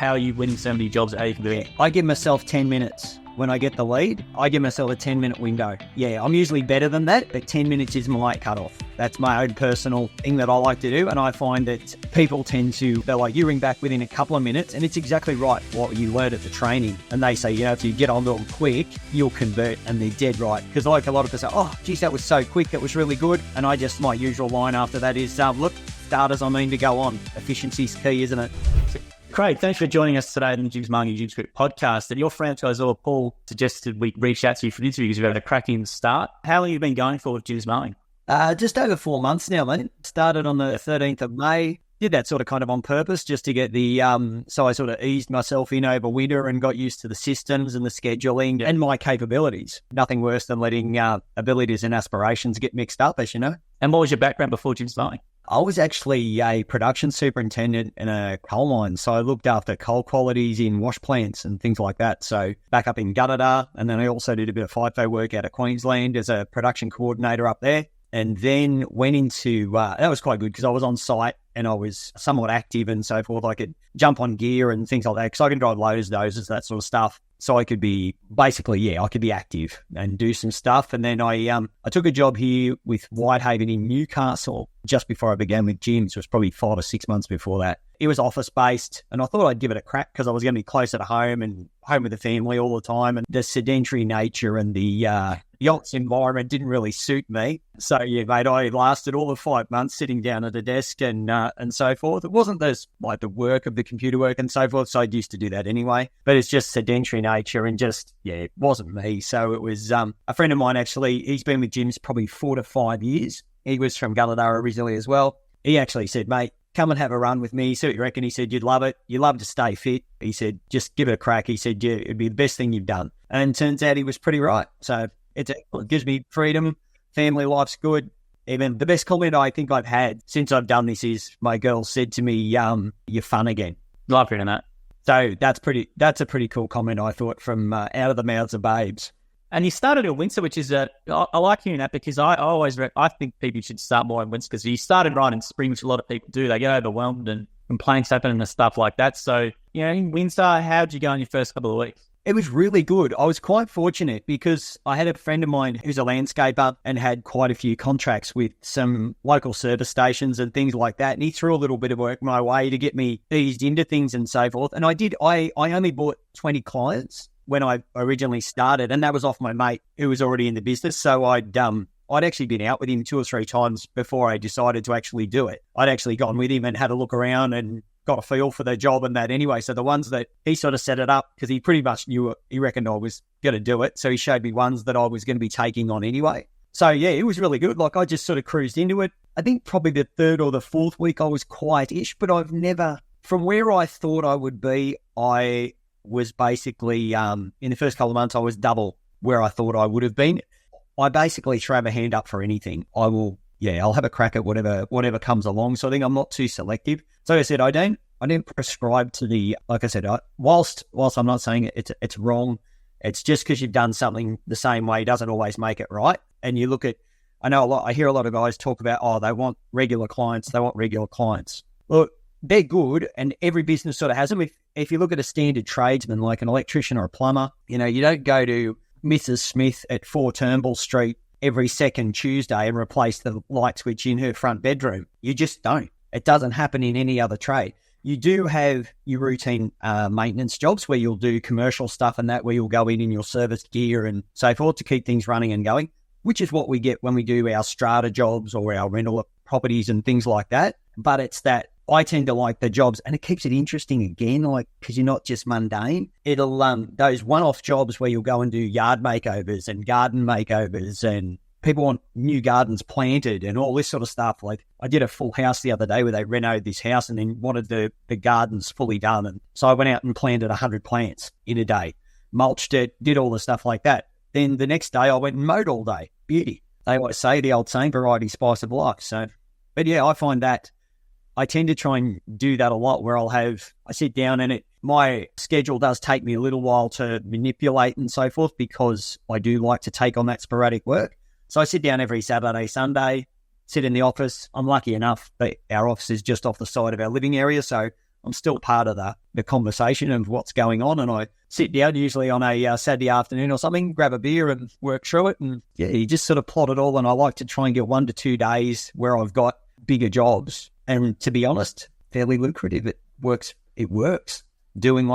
how are you winning so many jobs? How you can do it? I give myself 10 minutes. When I get the lead, I give myself a 10-minute window. Yeah, I'm usually better than that, but 10 minutes is my cutoff. That's my own personal thing that I like to do. And I find that people they're like, you ring back within a couple of minutes. And it's exactly right what you learned at the training. And they say, if you get onto them quick, you'll convert. And they're dead right. Because like a lot of people say, oh, geez, that was so quick. That was really good. And my usual line after that is, look, starters, to go on. Efficiency's key, isn't it? Craig, thanks for joining us today on the Jim's Mowing and Jim's Group podcast. And your franchisor, Paul, suggested we reach out to you for an interview because you've had a cracking start. How long have you been going for with Jim's Mowing? Just over 4 months now, mate. Started on the 13th of May. Did that sort of kind of on purpose just to get so I sort of eased myself in over winter and got used to the systems and the scheduling and my capabilities. Nothing worse than letting abilities and aspirations get mixed up, as you know. And what was your background before Jim's Mowing? I was actually a production superintendent in a coal mine. So I looked after coal qualities in wash plants and things like that. So back up in Gunnedah. And then I also did a bit of FIFO work out of Queensland as a production coordinator up there. And then went into, that was quite good because I was on site and I was somewhat active and so forth. I could jump on gear and things like that because I can drive loaders, dozers, that sort of stuff. So I could be I could be active and do some stuff. And then I took a job here with Whitehaven in Newcastle just before I began with Jim's. It was probably 5 or 6 months before that. It was office-based and I thought I'd give it a crack because I was going to be closer to home and home with the family all the time. And the sedentary nature and the ops environment didn't really suit me. So, yeah, mate, I lasted all of 5 months sitting down at a desk and so forth. It wasn't the work of the computer work and so forth, so I used to do that anyway. But it's just sedentary nature and it wasn't me. So it was a friend of mine, actually, he's been with Jim's probably 4 to 5 years. He was from Gunnedah originally as well. He actually said, mate, come and have a run with me. See what you reckon. He said, you'd love it. You love to stay fit. He said, just give it a crack. He said, yeah, it'd be the best thing you've done. And turns out he was pretty right. So it gives me freedom. Family life's good. Even the best comment I think I've had since I've done this is my girl said to me, you're fun again. Love hearing that. So that's a pretty cool comment, I thought, from out of the mouths of babes. And you started in Windsor, which is I like hearing that because I think people should start more in Windsor because you started right in spring, which a lot of people do. They get overwhelmed and complaints happen and stuff like that. So, in Windsor, how'd you go in your first couple of weeks? It was really good. I was quite fortunate because I had a friend of mine who's a landscaper and had quite a few contracts with some local service stations and things like that. And he threw a little bit of work my way to get me eased into things and so forth. And I did. I only bought 20 clients when I originally started, and that was off my mate who was already in the business. So I'd actually been out with him 2 or 3 times before I decided to actually do it. I'd actually gone with him and had a look around and got a feel for the job and that anyway. So the ones that he sort of set it up because he pretty much knew he reckoned I was going to do it. So he showed me ones that I was going to be taking on anyway. So yeah, it was really good. Like I just sort of cruised into it. I think probably the 3rd or the 4th week I was quiet-ish, but I've never, from where I thought I would be, I was basically, in the first couple of months, I was double where I thought I would have been. I basically throw my hand up for anything. I'll have a crack at whatever comes along. So I think I'm not too selective. So I said, I didn't prescribe to the, like I said, whilst I'm not saying it's wrong, it's just because you've done something the same way doesn't always make it right. And you look at, I hear a lot of guys talk about, they want regular clients. Well, they're good and every business sort of has them. If you look at a standard tradesman, like an electrician or a plumber, you don't go to Mrs. Smith at 4 Turnbull Street every second Tuesday and replace the light switch in her front bedroom. You just don't. It doesn't happen in any other trade. You do have your routine maintenance jobs where you'll do commercial stuff and that, where you'll go in your service gear and so forth to keep things running and going, which is what we get when we do our strata jobs or our rental properties and things like that. But it's that I tend to like the jobs, and it keeps it interesting again, like, because you're not just mundane. It'll, those one-off jobs where you'll go and do yard makeovers and garden makeovers, and people want new gardens planted and all this sort of stuff. Like, I did a full house the other day where they renovated this house and then wanted the gardens fully done. And so I went out and planted 100 plants in a day, mulched it, did all the stuff like that. Then the next day I went and mowed all day. Beauty. They always say the old saying, variety, spice of life. So, but yeah, I find that I tend to try and do that a lot where I sit down and my schedule does take me a little while to manipulate and so forth because I do like to take on that sporadic work. So I sit down every Saturday, Sunday, sit in the office. I'm lucky enough that our office is just off the side of our living area. So I'm still part of the conversation of what's going on. And I sit down usually on a Saturday afternoon or something, grab a beer and work through it. And yeah, you just sort of plot it all. And I like to try and get 1 to 2 days where I've got bigger jobs. And to be honest, fairly lucrative. It works. Doing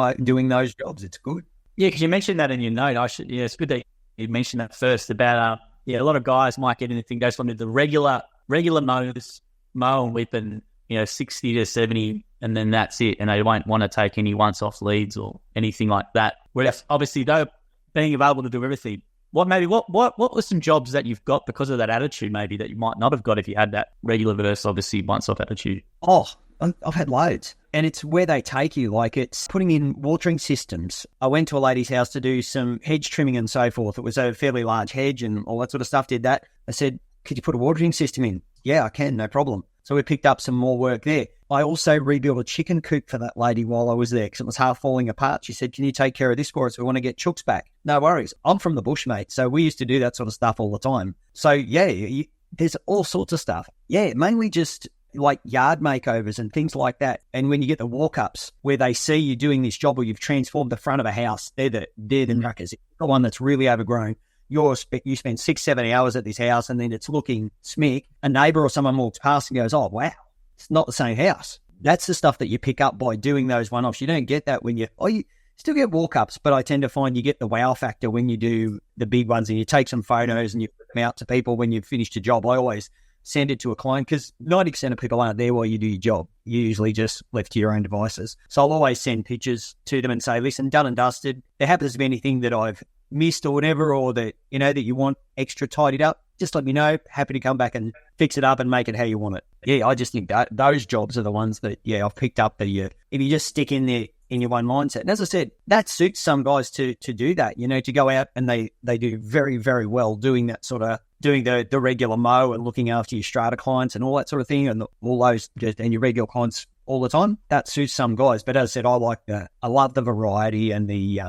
those jobs, it's good. Yeah, because you mentioned that in your note. It's good that you mentioned that first about a lot of guys might get anything goes from the regular mowers, mow and whip, and 60 to 70, and then that's it, and they won't want to take any once-off leads or anything like that. Whereas obviously, though, being available to do everything. What were some jobs that you've got because of that attitude, maybe that you might not have got if you had that regular versus obviously once-off attitude? Oh, I've had loads. And it's where they take you, like it's putting in watering systems. I went to a lady's house to do some hedge trimming and so forth. It was a fairly large hedge and all that sort of stuff, did that. I said, could you put a watering system in? Yeah, I can, no problem. So we picked up some more work there. I also rebuilt a chicken coop for that lady while I was there because it was half falling apart. She said, can you take care of this for us? We want to get chooks back. No worries. I'm from the bush, mate. So we used to do that sort of stuff all the time. So yeah, there's all sorts of stuff. Yeah, mainly just like yard makeovers and things like that. And when you get the walk-ups where they see you doing this job or you've transformed the front of a house, they're the knackers. The one that's really overgrown. You spend 6-7 hours at this house and then it's looking smick. A neighbour or someone walks past and goes, oh, wow, it's not the same house. That's the stuff that you pick up by doing those one-offs. You don't get that when you still get walk-ups, but I tend to find you get the wow factor when you do the big ones and you take some photos and you put them out to people when you've finished a job. I always send it to a client because 90% of people aren't there while you do your job. You're usually just left to your own devices. So I'll always send pictures to them and say, listen, done and dusted. If there happens to be anything that I've missed or whatever, or that, that you want extra tidied up, just let me know. Happy to come back and fix it up and make it how you want it. Yeah, I just think that those jobs are the ones that, I've picked up if you just stick in there in your one mindset. And as I said, that suits some guys to do that, to go out and they do very, very well doing that sort of, doing the regular mow and looking after your strata clients and all that sort of thing and all those, and your regular clients all the time. That suits some guys. But as I said, I love the variety and the,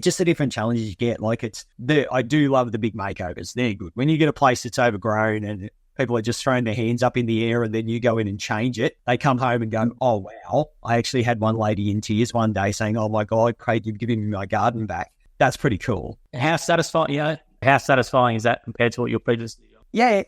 just the different challenges you get. Like I do love the big makeovers. They're good. When you get a place that's overgrown and people are just throwing their hands up in the air and then you go in and change it, they come home and go, oh, wow. I actually had one lady in tears one day saying, oh, my God, Craig, you've given me my garden back. That's pretty cool. How satisfying, how satisfying is that compared to what you're previously doing? Yeah,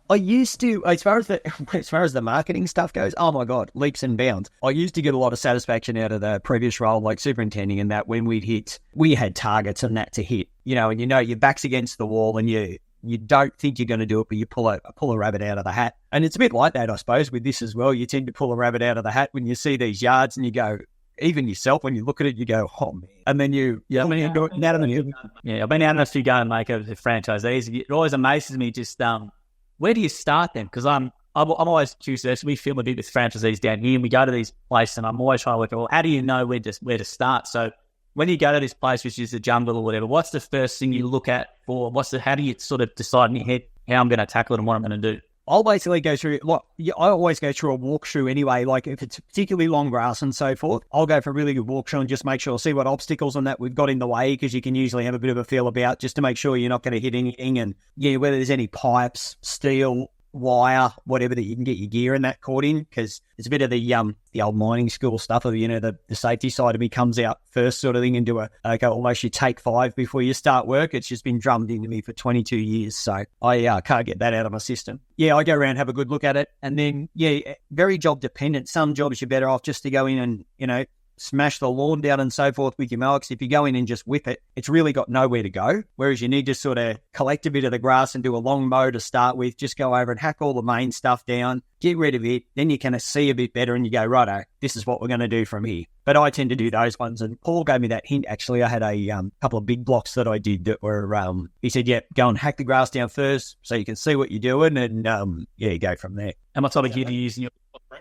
I used to, as far as the marketing stuff goes, oh my God, leaps and bounds. I used to get a lot of satisfaction out of the previous role, like superintending, and that when we had targets and that to hit, and your back's against the wall and you don't think you're going to do it, but you pull a rabbit out of the hat. And it's a bit like that, I suppose, with this as well. You tend to pull a rabbit out of the hat when you see these yards and you go, even yourself, when you look at it, you go, oh, man. And then I've been out on a few garden makeovers with franchisees. It always amazes me just, where do you start then? Because I'm always curious. We film a bit with franchisees down here and we go to these places and I'm always trying to work out, well, how do you know where to start? So when you go to this place, which is the jungle or whatever, what's the first thing you look at for? How do you sort of decide in your head how I'm going to tackle it and what I'm going to do? I'll basically go through, I always go through a walkthrough anyway, like if it's particularly long grass and so forth, I'll go for a really good walkthrough and just make sure, see what obstacles and that we've got in the way, because you can usually have a bit of a feel about just to make sure you're not going to hit anything and, whether there's any pipes, steel, wire, whatever that you can get your gear in that caught in, because it's a bit of the old mining school stuff of, the safety side of me comes out first sort of thing and do almost you take 5 before you start work. It's just been drummed into me for 22 years. So I can't get that out of my system. Yeah, I go around, have a good look at it. And then, very job dependent. Some jobs you're better off just to go in and, smash the lawn down and so forth with your mower. If you go in and just whip it, it's really got nowhere to go. Whereas you need to sort of collect a bit of the grass and do a long mow to start with. Just go over and hack all the main stuff down, get rid of it. Then you kind of see a bit better and you go, righto, this is what we're going to do from here. But I tend to do those ones. And Paul gave me that hint. Actually, I had a couple of big blocks that I did that were, he said, go and hack the grass down first so you can see what you're doing. And you go from there. And what sort of gear do you use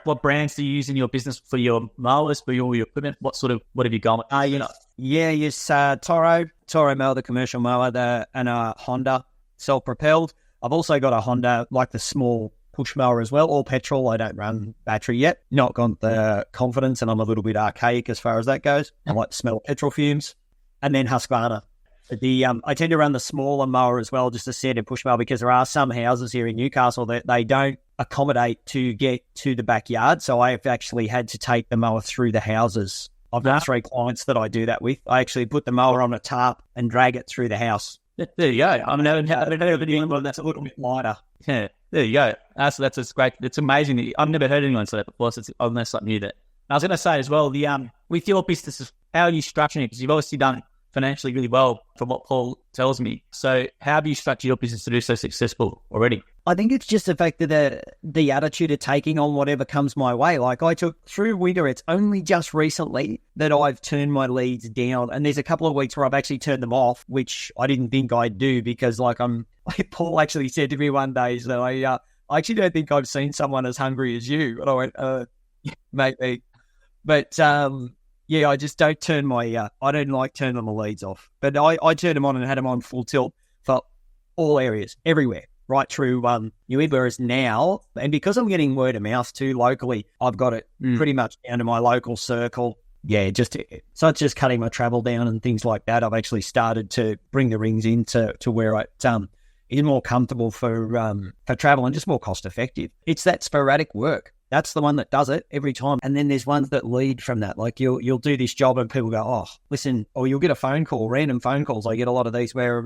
what brands do you use in your business for your mowers, for all your equipment? What have you gone with? Yes, Toro mower, the commercial mower, and a Honda self-propelled. I've also got a Honda, like the small push mower as well, all petrol. I don't run battery yet. Not got the confidence, and I'm a little bit archaic as far as that goes. I like to smell petrol fumes. And then Husqvarna. I tend to run the smaller mower as well, just a standard push mower, because there are some houses here in Newcastle that they don't accommodate to get to the backyard. So I've actually had to take the mower through the houses. I've got 3 clients that I do that with. I actually put the mower on a tarp and drag it through the house. There you go. I mean, I've never heard anyone That's a little bit lighter. Yeah, there you go. So that's great. It's amazing. I've never heard anyone say that before. So I've learned something new. That I was going to say as well. With your business, how are you structuring it? Because you've obviously done financially really well, from what Paul tells me. So how have you structured your business to do so successful already? I think it's just the fact that the attitude of taking on whatever comes my way. Like I took through winter, it's only just recently that I've turned my leads down. And there's a couple of weeks where I've actually turned them off, which I didn't think I'd do because Paul actually said to me one day, so I actually don't think I've seen someone as hungry as you. And I went, maybe. But I just don't turn I don't like turning the leads off. But I turned them on and had them on full tilt for all areas, everywhere. Right through New England, whereas now, and because I'm getting word of mouth too locally, I've got it pretty much down to my local circle. Yeah, so it's just cutting my travel down and things like that. I've actually started to bring the rings into where it is more comfortable for travel and just more cost effective. It's that sporadic work. That's the one that does it every time. And then there's ones that lead from that. Like you'll do this job and people go, oh, listen, or you'll get a phone call, random phone calls. I get a lot of these where,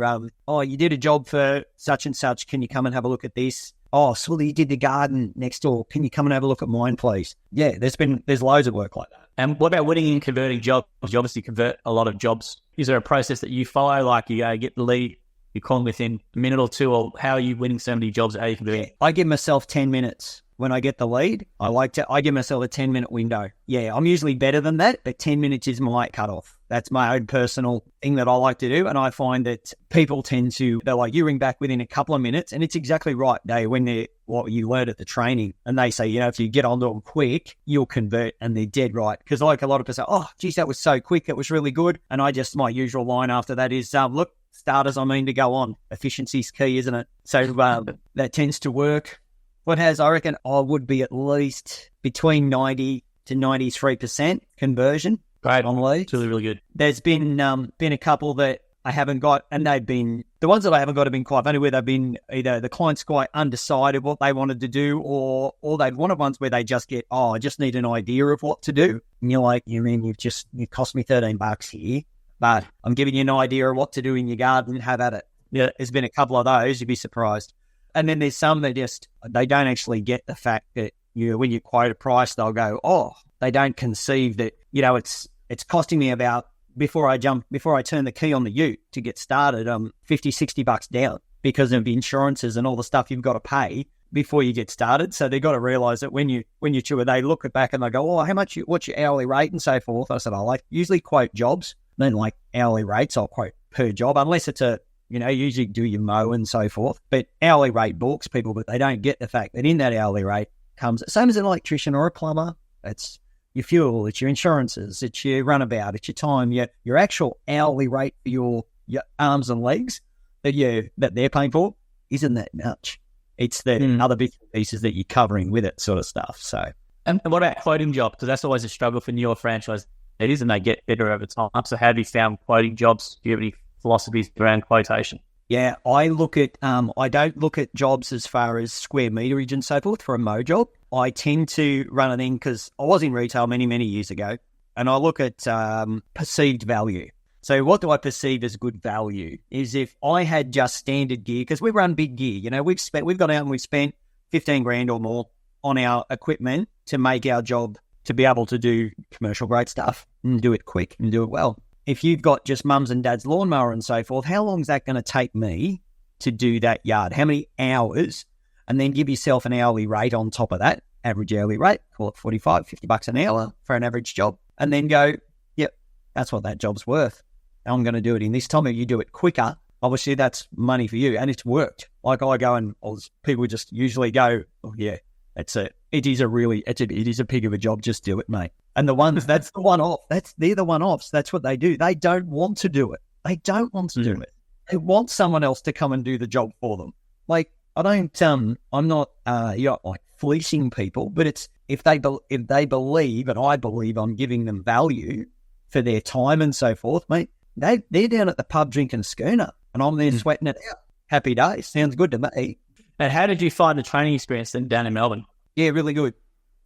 you did a job for such and such. Can you come and have a look at this? Oh, Sully, you did the garden next door. Can you come and have a look at mine, please? Yeah, there's loads of work like that. And what about winning and converting jobs? You obviously convert a lot of jobs. Is there a process that you follow? Like you get the lead, you call them within a minute or two, or how are you winning so many jobs? How are you converting? I give myself 10 minutes. When I get the lead, I give myself a 10-minute window. Yeah, I'm usually better than that, but 10 minutes is my cutoff. That's my own personal thing that I like to do. And I find that people they're like, you ring back within a couple of minutes. And it's exactly right, what you learned at the training. And they say, if you get onto them quick, you'll convert. And they're dead right. Because like a lot of people say, oh, geez, that was so quick. It was really good. And my usual line after that is, look, starters, to go on. Efficiency's key, isn't it? So that tends to work. I reckon I would be at least between 90 to 93% conversion. Great. On leads. It's really, really good. There's been a couple that I haven't got, and the ones that I haven't got have been quite funny, where they've been either the client's quite undecided what they wanted to do, or they've wanted ones where they just get, I just need an idea of what to do. And you're like, you cost me $13 here, but I'm giving you an idea of what to do in your garden. Have at it. Yeah. There's been a couple of those. You'd be surprised. And then there's some that they don't actually get the fact that when you quote a price, they'll go, they don't conceive that, it's costing me about, before I turn the key on the ute to get started, $50, $60 down because of insurances and all the stuff you've got to pay before you get started. So they've got to realize that when you tour, they look back and they go, what's your hourly rate and so forth. I said, I usually quote jobs, then like hourly rates, I'll quote per job, unless it's usually do your mow and so forth. But hourly rate books people, but they don't get the fact that in that hourly rate comes, same as an electrician or a plumber, it's your fuel, it's your insurances, it's your runabout, it's your time, your actual hourly rate for your arms and legs that they're paying for isn't that much. It's the other bits and pieces that you're covering with it sort of stuff. So, and what about quoting jobs? Because that's always a struggle for newer franchise leaders, and they get better over time. So how have you found quoting jobs? Do you have any philosophies around quotation? Yeah, I don't look at jobs as far as square meterage and so forth for a mow job. I tend to run it in because I was in retail many, many years ago, and I look at perceived value. So what do I perceive as good value is if I had just standard gear, because we run big gear, we've gone out and we've spent 15 grand or more on our equipment to make our job to be able to do commercial grade stuff and do it quick and do it well. If you've got just mum's and dad's lawnmower and so forth, how long is that going to take me to do that yard? How many hours? And then give yourself an hourly rate on top of that, average hourly rate, call it $45, $50 an hour for an average job. And then go, yep, that's what that job's worth. I'm going to do it in this time. If you do it quicker, obviously that's money for you. And it's worked. Like I go and people just usually go, oh yeah, it is a pig of a job. Just do it, mate. And the ones, that's the one-off. They're the one-offs. That's what they do. They don't want to do it. They don't want to do it. They want someone else to come and do the job for them. Like, I'm not like fleecing people, but it's if they believe, and I believe I'm giving them value for their time and so forth, mate, they're down at the pub drinking a schooner and I'm there sweating it out. Happy days. Sounds good to me. And how did you find the training experience then down in Melbourne? Yeah, really good.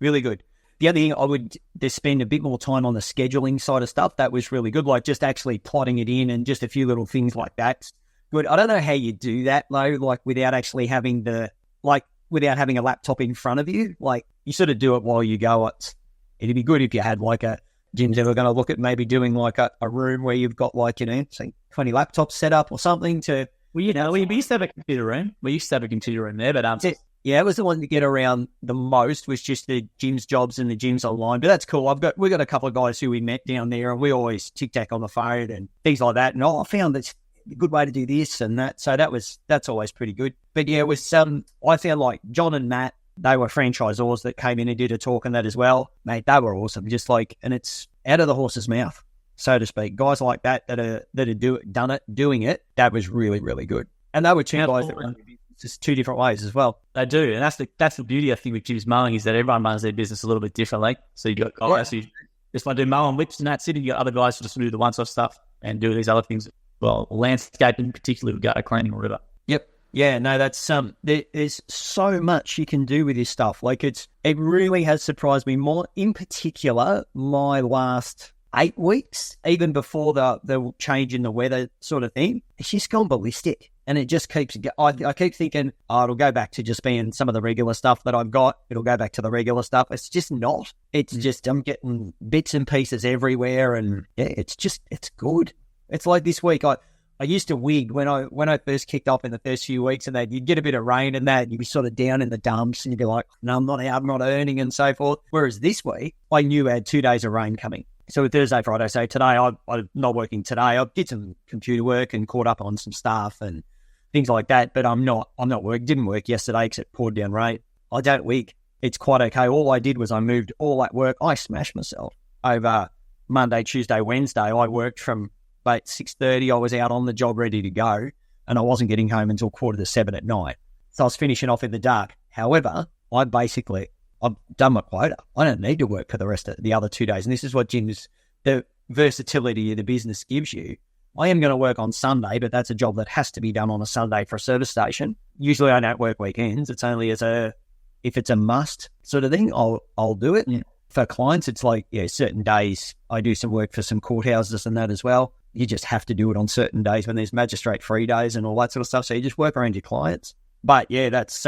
Really good. The other thing, I would just spend a bit more time on the scheduling side of stuff. That was really good, like just actually plotting it in and just a few little things like that. Good. I don't know how you do that, though, like without actually having without having a laptop in front of you. Like, you sort of do it while you go. It'd be good if you had like Jim's ever going to look at maybe doing like a room where you've got like, say 20 laptops set up or something to... Well, we used to have a computer room. We used to have a computer room there, but yeah, it was the one to get around the most was just the Jim's jobs and the Jim's online. But that's cool. We've got a couple of guys who we met down there, and we always tic-tac on the phone and things like that. And I found that's a good way to do this and that. So that's always pretty good. But yeah, it was I found like John and Matt, they were franchisors that came in and did a talk and that as well. Mate, they were awesome. Just like, and it's out of the horse's mouth, so to speak. Guys like that are doing it. That was really, really good. And they were two guys that run their business just two different ways as well. They do. And that's the beauty, I think, with Jim's Mowing is that everyone runs their business a little bit differently. So you got guys who just want to do mowing whips and that's it. You got other guys who just do the one-off stuff and do these other things. Well, landscaping, particularly with gutter cleaning or whatever. Yep. Yeah, no, that's there's so much you can do with this stuff. Like it really has surprised me more. In particular, my last 8 weeks, even before the change in the weather sort of thing, it's just gone ballistic. And it just keeps, I keep thinking, it'll go back to just being some of the regular stuff that I've got. It'll go back to the regular stuff. It's just not. It's just, I'm getting bits and pieces everywhere. And yeah, it's good. It's like this week, I used to wig when I first kicked off in the first few weeks, and you'd get a bit of rain and that, you'd be sort of down in the dumps and you'd be like, no, I'm not out, I'm not earning and so forth. Whereas this week, I knew I had 2 days of rain coming. So Thursday, Friday, so today, I'm not working today. I did some computer work and caught up on some stuff and things like that, but I'm not didn't work yesterday because it poured down rain. I don't wig. It's quite okay. All I did was I moved all that work. I smashed myself over Monday, Tuesday, Wednesday. I worked from about 6:30. I was out on the job ready to go, and I wasn't getting home until 6:45 at night. So I was finishing off in the dark. However, I've done my quota. I don't need to work for the rest of the other 2 days. And this is what the versatility of the business gives you. I am going to work on Sunday, but that's a job that has to be done on a Sunday for a service station. Usually I don't work weekends. It's only if it's a must sort of thing, I'll do it. Yeah. For clients, it's like, certain days I do some work for some courthouses and that as well. You just have to do it on certain days when there's magistrate free days and all that sort of stuff. So you just work around your clients. But yeah, that's,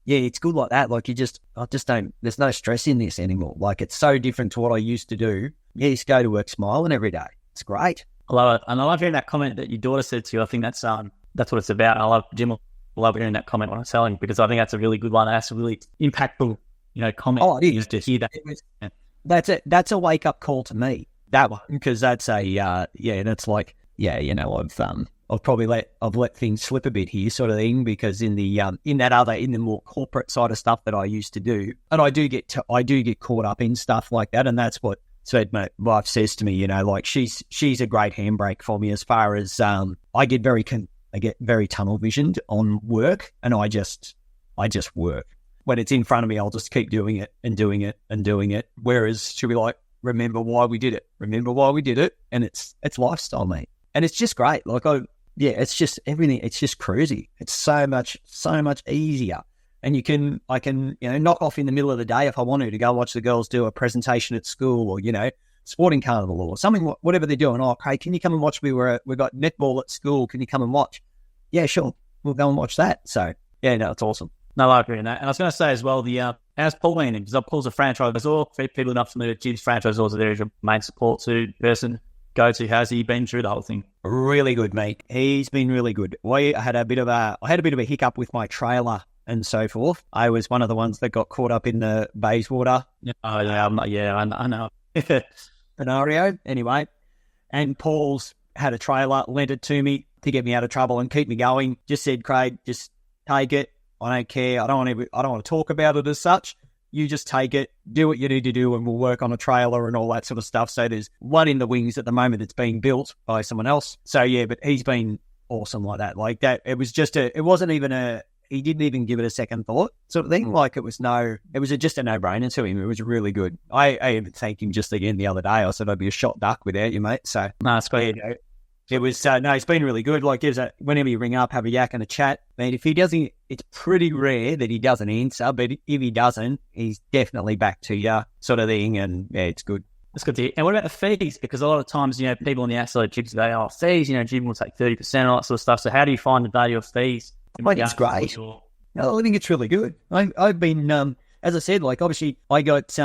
it's good like that. Like there's no stress in this anymore. Like it's so different to what I used to do. Yeah, you just go to work smiling every day. It's great. I love it. And I love hearing that comment that your daughter said to you. I think that's what it's about. I love hearing that comment when I'm selling, because I think that's a really good one. That's a really impactful, comment. Oh, it is. To hear that. That's a wake up call to me. That one, because that's that's like, I've let things slip a bit here, sort of thing, because in the more corporate side of stuff that I used to do, and I do get caught up in stuff like that, and that's what. So my wife says to me, like she's a great handbrake for me as far as I get very tunnel visioned on work, and I just work. When it's in front of me, I'll just keep doing it and doing it and doing it. Whereas she'll be like, remember why we did it, and it's lifestyle, mate, and it's just great. Like it's just everything. It's just cruisy. It's so much easier. And I can knock off in the middle of the day if I want to go watch the girls do a presentation at school or, sporting carnival or something, whatever they're doing. Oh, okay, can you come and watch me? We've got netball at school. Can you come and watch? Yeah, sure. We'll go and watch that. So, yeah, no, it's awesome. No, I agree on that. And I was going to say as well, how's Paul been? Because Paul's a franchisor. For people not familiar with Jim's franchisors, there is your main support person. How's he been through the whole thing? Really good, mate. He's been really good. I had a bit of a hiccup with my trailer and so forth. I was one of the ones that got caught up in the Bayswater. Oh, yeah, I know. Scenario. Anyway, and Paul's had a trailer, lent it to me to get me out of trouble and keep me going. Just said, Craig, just take it. I don't care. I don't want to talk about it as such. You just take it, do what you need to do, and we'll work on a trailer and all that sort of stuff. So there's one in the wings at the moment that's being built by someone else. So yeah, but he's been awesome like that. Like that, it wasn't even he didn't even give it a second thought sort of thing. Like it was just a no-brainer to him. It was really good. I even thanked him just again the other day. I said I'd be a shot duck without you, mate. So no, it's great. It was it's been really good. Like whenever you ring up, have a yak and a chat. Man, if it's pretty rare that he doesn't answer, but if he doesn't, he's definitely back to you sort of thing, and yeah, it's good. That's good to hear. And what about the fees? Because a lot of times, people on the outside of gyms say, oh, fees, Jim will take 30% and all that sort of stuff. So how do you find the value of fees? I think it's great. I think it's really good. I've been, as I said, like obviously I got,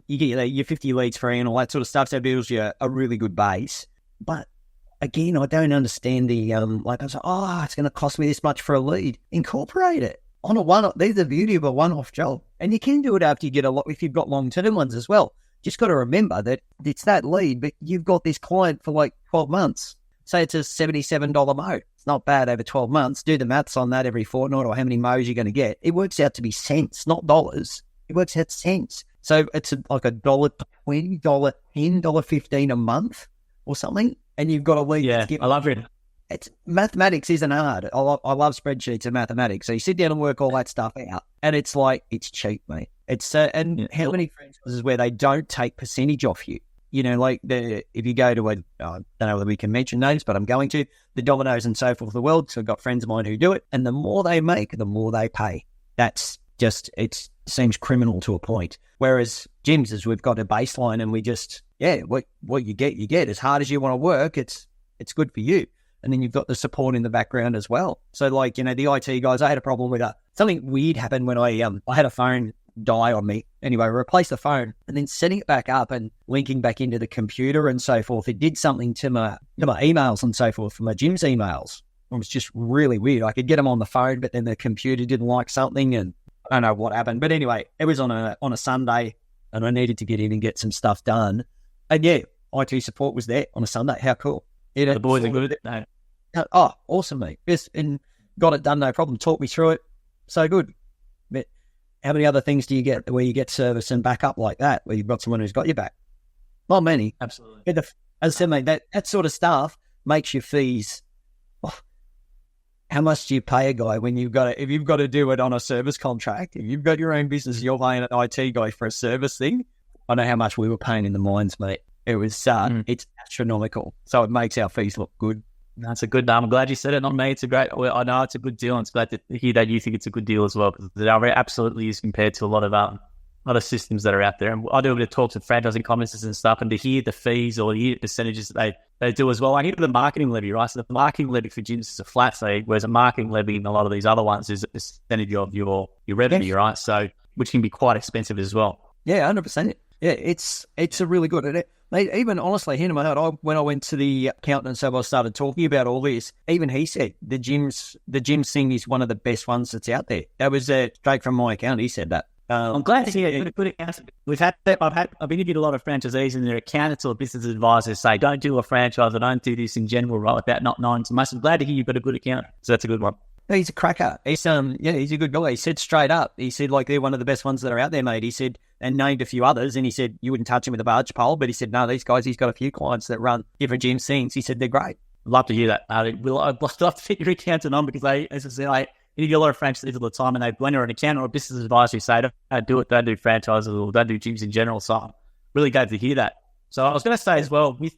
you get your 50 leads free and all that sort of stuff, so it builds you a really good base. But again, I don't understand the, I was like, it's going to cost me this much for a lead. Incorporate it on a one-off. There's the beauty of a one-off job. And you can do it after you get a lot, if you've got long-term ones as well. Just got to remember that it's that lead, but you've got this client for like 12 months. Say it's a $77 mow. It's not bad over 12 months. Do the maths on that every fortnight or how many mows you're going to get. It works out to be cents, not dollars. It works out cents. So it's like $1.20, $10, $15 a month or something. And you've got a lead. Yeah, I love it. It's mathematics isn't hard. I love spreadsheets and mathematics. So you sit down and work all that stuff out, and it's like, it's cheap, mate. It's how many franchises where they don't take percentage off you? Like if you go to I don't know whether we can mention names, but I'm going to the Domino's and so forth of the world. So I've got friends of mine who do it, and the more they make, the more they pay. That's just, it seems criminal to a point. Whereas gyms, as we've got a baseline, and we just, what you get. As hard as you want to work, it's good for you. And then you've got the support in the background as well. So like, the IT guys, I had a problem with something weird happened when I had a phone die on me. Anyway, replace the phone and then setting it back up and linking back into the computer and so forth. It did something to my emails and so forth, for my gym's emails. It was just really weird. I could get them on the phone, but then the computer didn't like something, and I don't know what happened. But anyway, it was on a Sunday, and I needed to get in and get some stuff done. And yeah, IT support was there on a Sunday. How cool. The boys are good at it. No. Oh, awesome, mate. Yes, and got it done, no problem. Talk me through it. So good. But how many other things do you get where you get service and backup like that, where you've got someone who's got your back? Not many. Absolutely. But as I said, mate, that sort of stuff makes your fees. How much do you pay a guy when if you've got to do it on a service contract? If you've got your own business, you're paying an IT guy for a service thing. I know how much we were paying in the mines, mate. It was it's astronomical. So it makes our fees look good. That's a good. I'm glad you said it, not me. It's a great. I know it's a good deal, and it's glad to hear that you think it's a good deal as well, because it absolutely is compared to a lot of systems that are out there. And I do a bit of talks with franchising comments and stuff, and to hear the fees or hear the percentages that they do as well. I hear the marketing levy, right? So the marketing levy for gyms is a flat fee, whereas a marketing levy in a lot of these other ones is a percentage of your revenue, right? So which can be quite expensive as well. Yeah, 100%. Yeah, it's a really good. Even honestly, hand in my heart, when I went to the accountant and so I started talking about all this, even he said the gym thing is one of the best ones that's out there. That was straight from my account. He said that. I'm glad to hear a good accountant. I've interviewed a lot of franchisees, and their accountants or business advisors say, don't do a franchise or don't do this in general, right? Without not knowing so much. I'm glad to hear you've got a good accountant. So that's a good one. He's a cracker. He's he's a good guy. He said straight up. He said, like, they're one of the best ones that are out there, mate. He said, and named a few others, and he said you wouldn't touch him with a barge pole, but he said, no, these guys, he's got a few clients that run different gym scenes. He said they're great. Love to hear that. I'd love to fit your accountant on, because as I said, I interview a lot of franchisees all the time, and when they're an accountant or a business advisor, who say, don't do it, don't do franchises, or don't do gyms in general. So I'm really glad to hear that. So I was going to say as well, with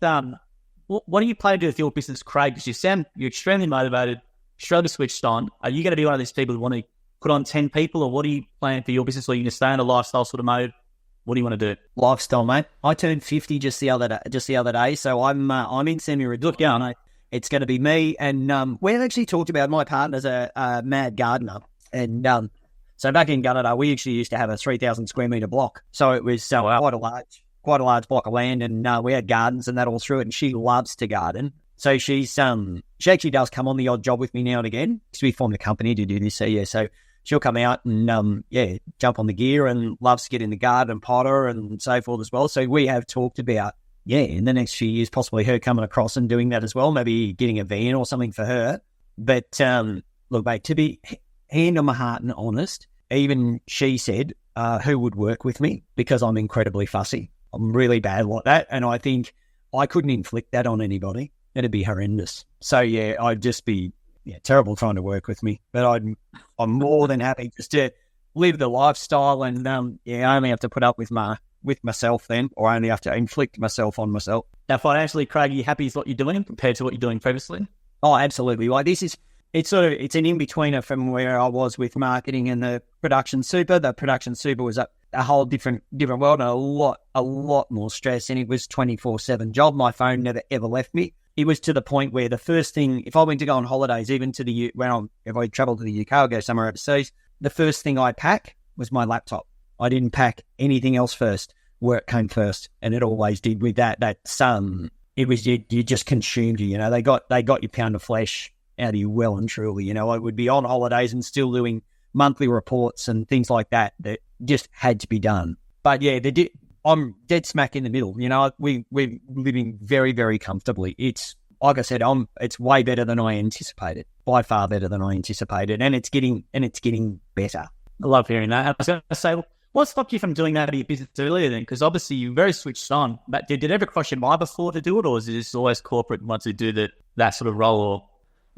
what do you plan to do with your business, Craig? Because you're extremely motivated, extremely switched on. Are you going to be one of these people who want to put on 10 people, or what do you plan for your business? Or are you going to stay in a lifestyle sort of mode? What do you want to do? Lifestyle, mate. I turned 50 just the other day, so I'm in semi-retirement. Yeah, it's going to be me, and we actually talked about, my partner's a mad gardener, and so back in Canada, we actually used to have a 3,000 square metre block, so it was quite a large block of land, and we had gardens and that all through it, and she loves to garden. So she actually does come on the odd job with me now and again, because we formed a company to do this. So she'll come out and jump on the gear, and loves to get in the garden and potter and so forth as well. So we have talked about in the next few years possibly her coming across and doing that as well, maybe getting a van or something for her. But look, mate, to be hand on my heart and honest, even she said who would work with me, because I'm incredibly fussy. I'm really bad like that, and I think I couldn't inflict that on anybody. It'd be horrendous. So I'd just be terrible trying to work with me. But I'm more than happy just to live the lifestyle, and I only have to put up with myself then, or I only have to inflict myself on myself. Now, financially, Craig, are you happy with what you're doing compared to what you're doing previously? Oh, absolutely. Like, this is it's an in-betweener from where I was with marketing and the production super. The production super was a whole different world and a lot more stress, and it was 24/7 job. My phone never ever left me. It was to the point where the first thing, if I went to go on holidays, even to if I travel to the UK or go somewhere overseas, the first thing I pack was my laptop. I didn't pack anything else first. Work came first, and it always did with that. It was you just consumed you. They got your pound of flesh out of you well and truly. I would be on holidays and still doing monthly reports and things like that just had to be done. But yeah, I'm dead smack in the middle. We're living very, very comfortably. It's like I said, it's way better than I anticipated. By far better than I anticipated, and it's getting better. I love hearing that. I was going to say, what stopped you from doing that in your business earlier then? Because obviously you're very switched on. But did it ever cross your mind before to do it, or was it just always corporate once you do that sort of role? Or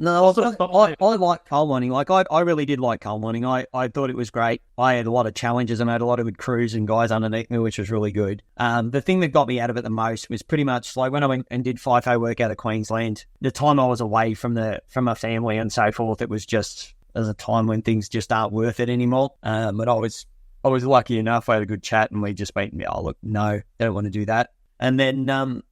no, I like coal mining. Like I really did like coal mining. I thought it was great. I had a lot of challenges and I had a lot of good crews and guys underneath me, which was really good. The thing that got me out of it the most was pretty much like when I went and did FIFO work out of Queensland. The time I was away from my family and so forth, it was just as a time when things just aren't worth it anymore. But I was lucky enough. I had a good chat and we just went, oh look, no, don't want to do that. And then,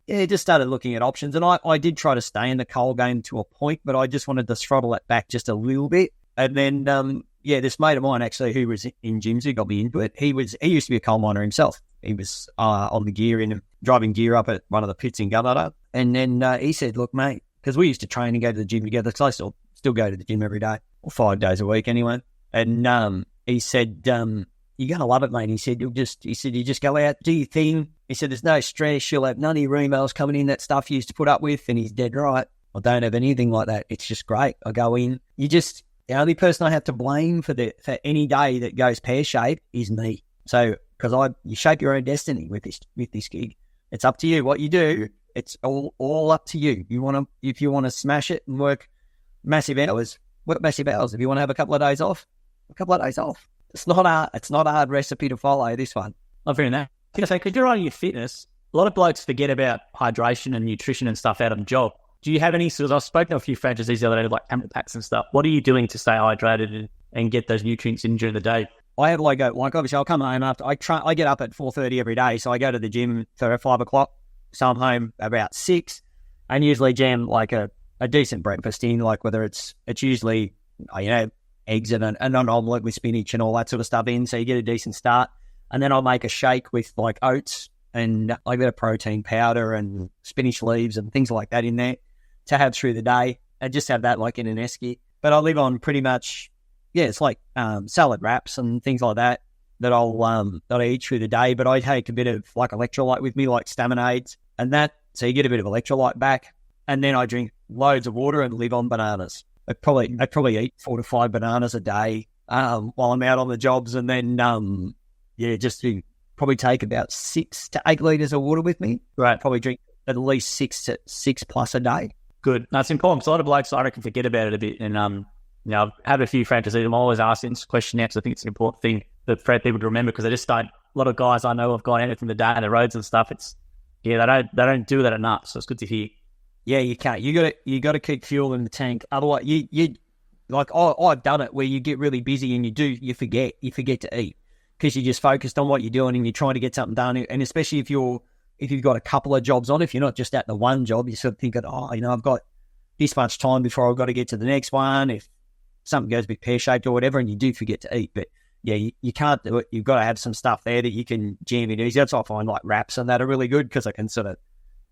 just started looking at options. And I did try to stay in the coal game to a point, but I just wanted to throttle it back just a little bit. And then, this mate of mine actually, who was in gyms, who got me into it, he used to be a coal miner himself. He was on the gear driving gear up at one of the pits in Gunnedah. And then he said, look, mate, because we used to train and go to the gym together, because I still go to the gym every day, or 5 days a week anyway. And he said, you're going to love it, mate. He said, you just go out, do your thing. He said, there's no stress. You'll have none of your emails coming in, that stuff you used to put up with. And he's dead right. I don't have anything like that. It's just great. I go in. The only person I have to blame for any day that goes pear-shaped is me. So, because you shape your own destiny with this gig. It's up to you. What you do, it's all up to you. If you want to smash it and work massive hours, work massive hours. If you want to have a couple of days off, a couple of days off. It's not a hard recipe to follow, this one. Love hearing that. Because you're running your fitness, a lot of blokes forget about hydration and nutrition and stuff out of the job. Do you have any sort of, I've spoken to a few franchisees the other day, like camel packs and stuff. What are you doing to stay hydrated and get those nutrients in during the day? I have obviously I'll come home after, I get up at 4:30 every day. So I go to the gym for 5 o'clock. So I'm home about 6 and usually jam like a decent breakfast in, like whether it's usually, eggs and an omelette with spinach and all that sort of stuff in, so you get a decent start. And then I'll make a shake with like oats and I get a protein powder and spinach leaves and things like that in there to have through the day. And just have that like in an esky. But I live on pretty much, it's like salad wraps and things like that I'll eat through the day. But I take a bit of like electrolyte with me, like Staminades and that, so you get a bit of electrolyte back. And then I drink loads of water and live on bananas. I'd probably eat 4 to 5 bananas a day while I'm out on the jobs, and then just to probably take about 6 to 8 litres of water with me. Right, probably drink at least 6 plus a day. Good. That's important. So a lot of blokes, I reckon, forget about it a bit. And I've had a few franchisees. I'm always asking this question now because I think it's an important thing for people to remember, because I just don't. A lot of guys I know have gone out from the day on the roads and stuff. They don't do that enough. So it's good to hear. Yeah, you can't. You got to keep fuel in the tank. Otherwise, you like I've done it where you get really busy and you forget to eat because you're just focused on what you're doing and you're trying to get something done. And especially if you've got a couple of jobs on, if you're not just at the one job, you sort of think, I've got this much time before I've got to get to the next one. If something goes a bit pear-shaped or whatever, and you do forget to eat, but yeah, you can't do it. You've got to have some stuff there that you can jam in easy. That's why I find like wraps and that are really good because I can sort of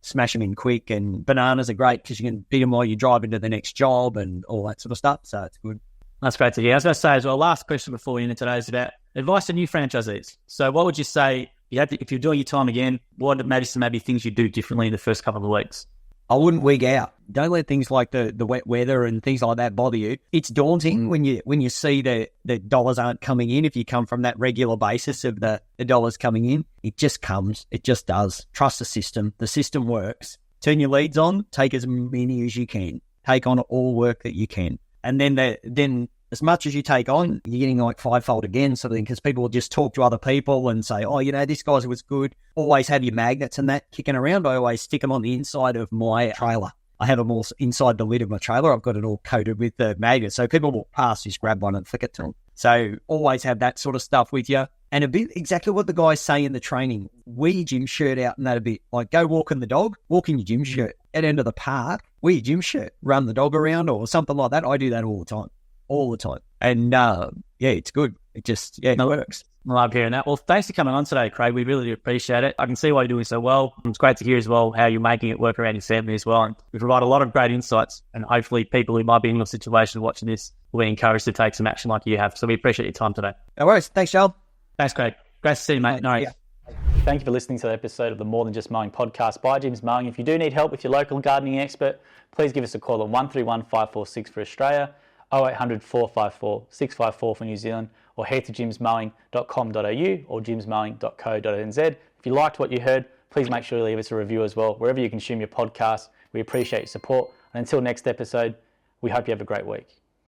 smash them in quick, and bananas are great because you can beat them while you drive into the next job and all that sort of stuff. So it's good. That's great to hear. I was going to say as well, last question before we end today is about advice to new franchisees. So what would you say if you're doing your time again, what are maybe things you do differently in the first couple of weeks? I wouldn't wig out. Don't let things like the wet weather and things like that bother you. It's daunting when you see the dollars aren't coming in. If you come from that regular basis of the dollars coming in, it just comes. It just does. Trust the system. The system works. Turn your leads on. Take as many as you can. Take on all work that you can. And then as much as you take on, you're getting like fivefold again, sort of thing, because people will just talk to other people and say, this guy's was good. Always have your magnets and that kicking around. I always stick them on the inside of my trailer. I have them all inside the lid of my trailer. I've got it all coated with the magnets. So people walk past, just grab one and flick it to them. So always have that sort of stuff with you. And a bit exactly what the guys say in the training. Wear your gym shirt out in that a bit. Like go walking the dog, walk in your gym shirt. At end of the park, wear your gym shirt. Run the dog around or something like that. I do that all the time. All the time. And yeah, it's good. It just, it works. I love hearing that. Well, thanks for coming on today, Craig. We really do appreciate it. I can see why you're doing so well. It's great to hear as well how you're making it work around your family as well. And we provide a lot of great insights, and hopefully people who might be in your situation watching this will be encouraged to take some action like you have. So we appreciate your time today. No worries. Thanks, Joel. Thanks, Craig. Great to see you, mate. No worries. Yeah. Thank you for listening to the episode of the More Than Just Mowing podcast by Jim's Mowing. If you do need help with your local gardening expert, please give us a call on 131 546 for Australia, 0800 454 654 for New Zealand, or head to jimsmowing.com.au or jimsmowing.co.nz. If you liked what you heard, please make sure you leave us a review as well, wherever you consume your podcast. We appreciate your support. And until next episode, we hope you have a great week.